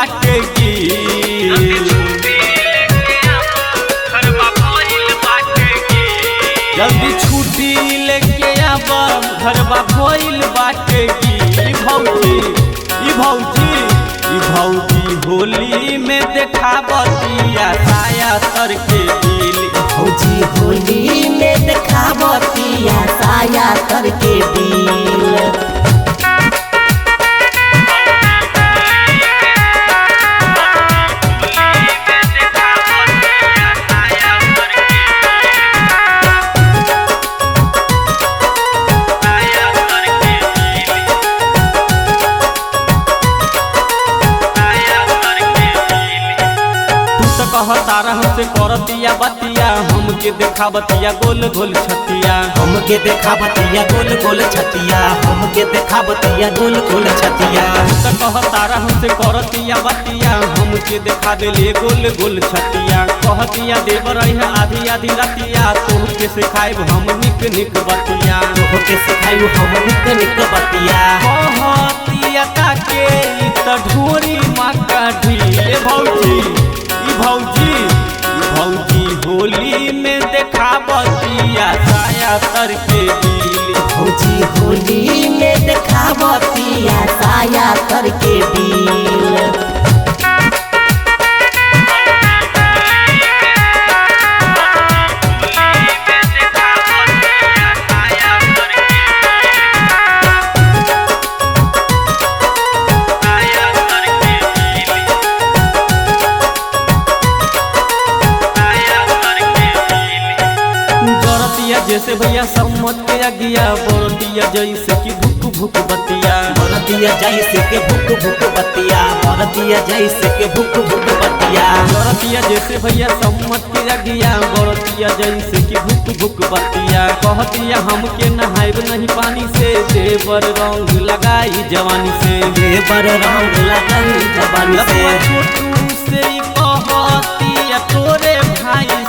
बाटे गिल। जल्दी छुट्टी लेके आब घरबा भइल बाटे गिल। भौजी होली में देखाबतिया साया तर के गिल। भौजी होली में देखाबतिया साया तर के गिल। कहतारा हमसे करतिया बतिया हमके देखाबतिया गोल गोल छतिया। हमके देखाबतिया गोल गोल छतिया। हमके देखाबतिया गोल गोल छतिया। कहतारा हमसे करतिया बतिया हमके देखा देले गोल गोल छतिया। कहतिया देवर आधी आधी रतिया तोहके सिखाइब हम निक निक बतिया। तोहके सिखाइब हम निक निक बतिया। कहतिया ताके त ढोरी माका ढीले। भौजी होली में देखाबतिया साया तर के गिल। भौजी होली में देखाबतिया साया तर के गिल। जैसे भैया सम्मत के अगिया बरतिया जैसे कि भुक भुक बतिया। बरतिया जैसे के भुक भुक बतिया। बरतिया जैसे के भुक भुक बतिया। बरतिया जैसे भैया सम्मत के अगिया बरतिया जैसे कि भुक भुक बतिया। कहतिया हमके नहाइब नहीं पानी से देवर रंग लगाई जवानी से। देवर रंग लगाई जवानी से। छोटू से कहतिया तोरे भाई